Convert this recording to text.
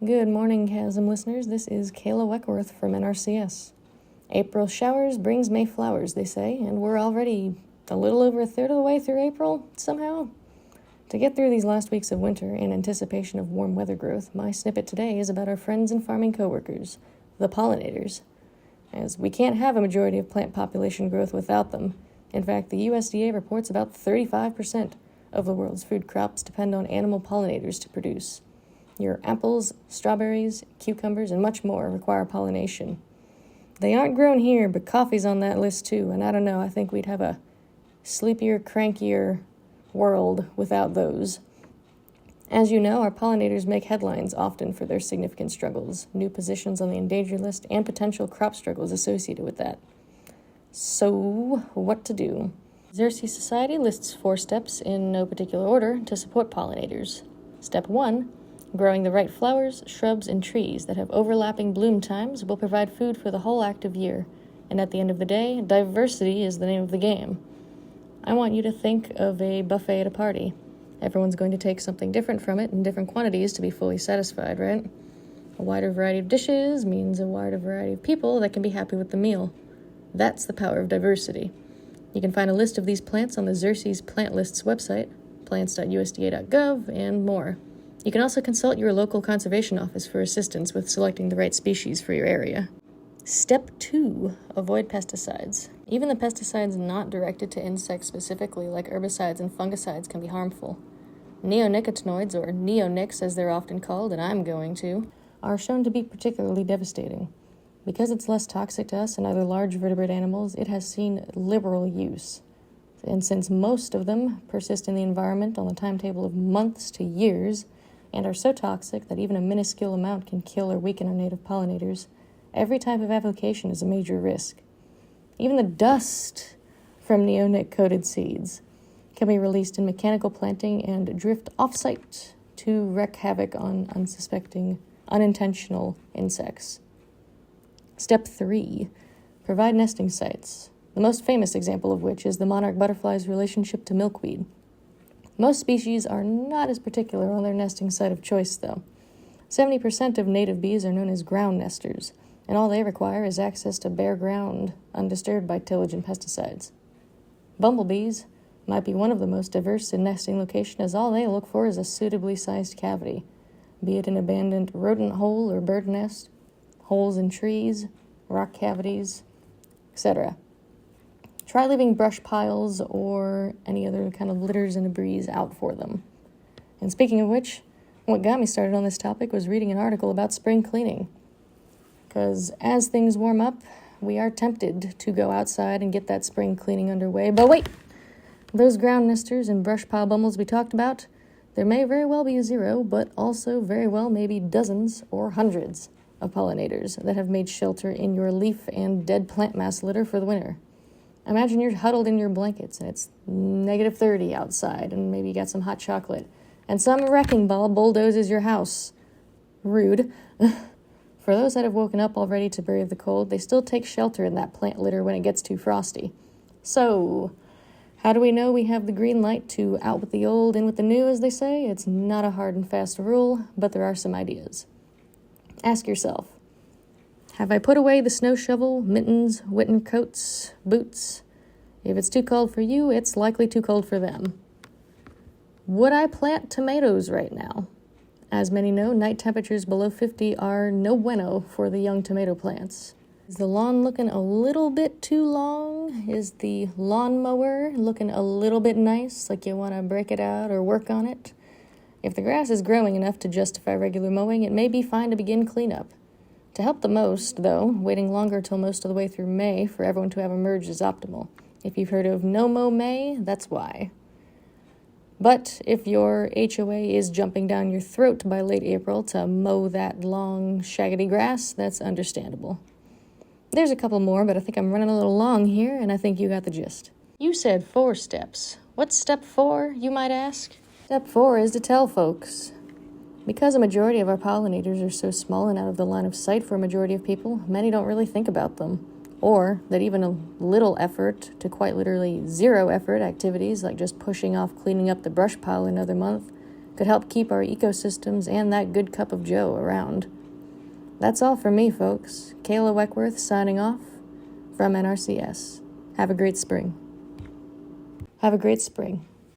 Good morning, Chasm listeners. This is Kayla Weckworth from NRCS. April showers brings May flowers, they say, and we're already a little over a third of the way through April, somehow. To get through these last weeks of winter in anticipation of warm weather growth, my snippet today is about our friends and farming coworkers, the pollinators. As we can't have a majority of plant population growth without them. In fact, the USDA reports about 35% of the world's food crops depend on animal pollinators to produce. Your apples, strawberries, cucumbers, and much more require pollination. They aren't grown here, but coffee's on that list too, and I don't know, I think we'd have a sleepier, crankier world without those. As you know, our pollinators make headlines often for their significant struggles, new positions on the endangered list, and potential crop struggles associated with that. So, what to do? Xerces Society lists 4 steps in no particular order to support pollinators. Step 1. Growing the right flowers, shrubs, and trees that have overlapping bloom times will provide food for the whole active year. And at the end of the day, diversity is the name of the game. I want you to think of a buffet at a party. Everyone's going to take something different from it in different quantities to be fully satisfied, right? A wider variety of dishes means a wider variety of people that can be happy with the meal. That's the power of diversity. You can find a list of these plants on the Xerces Plant Lists website, plants.usda.gov, and more. You can also consult your local conservation office for assistance with selecting the right species for your area. Step 2. Avoid pesticides. Even the pesticides not directed to insects specifically, like herbicides and fungicides, can be harmful. Neonicotinoids, or neonics as they're often called, and I'm going to, are shown to be particularly devastating. Because it's less toxic to us and other large vertebrate animals, it has seen liberal use. And since most of them persist in the environment on the timetable of months to years, and are so toxic that even a minuscule amount can kill or weaken our native pollinators, every type of application is a major risk. Even the dust from neonic-coated seeds can be released in mechanical planting and drift off-site to wreak havoc on unsuspecting, unintentional insects. Step 3. Provide nesting sites, the most famous example of which is the monarch butterfly's relationship to milkweed. Most species are not as particular on their nesting site of choice, though. 70% of native bees are known as ground nesters, and all they require is access to bare ground, undisturbed by tillage and pesticides. Bumblebees might be one of the most diverse in nesting location, as all they look for is a suitably sized cavity, be it an abandoned rodent hole or bird nest, holes in trees, rock cavities, etc. Try leaving brush piles or any other kind of litters and debris out for them. And speaking of which, what got me started on this topic was reading an article about spring cleaning. Because as things warm up, we are tempted to go outside and get that spring cleaning underway. But wait! Those ground nesters and brush pile bumbles we talked about, there may very well be 0, but also very well maybe dozens or hundreds of pollinators that have made shelter in your leaf and dead plant mass litter for the winter. Imagine you're huddled in your blankets and it's -30 outside and maybe you got some hot chocolate and some wrecking ball bulldozes your house. Rude. For those that have woken up already to brave the cold, they still take shelter in that plant litter when it gets too frosty. So, how do we know we have the green light to out with the old, in with the new, as they say? It's not a hard and fast rule, but there are some ideas. Ask yourself, have I put away the snow shovel, mittens, winter coats, boots? If it's too cold for you, it's likely too cold for them. Would I plant tomatoes right now? As many know, night temperatures below 50 are no bueno for the young tomato plants. Is the lawn looking a little bit too long? Is the lawnmower looking a little bit nice, like you want to break it out or work on it? If the grass is growing enough to justify regular mowing, it may be fine to begin cleanup. To help the most, though, waiting longer till most of the way through May for everyone to have emerged is optimal. If you've heard of No Mow May, that's why. But if your HOA is jumping down your throat by late April to mow that long, shaggy grass, that's understandable. There's a couple more, but I think I'm running a little long here, and I think you got the gist. You said 4 steps. What's step 4, you might ask? Step 4 is to tell folks. Because a majority of our pollinators are so small and out of the line of sight for a majority of people, many don't really think about them. Or that even a little effort to quite literally 0 effort activities like just pushing off cleaning up the brush pile another month could help keep our ecosystems and that good cup of joe around. That's all from me, folks. Kayla Weckworth signing off from NRCS. Have a great spring. Have a great spring.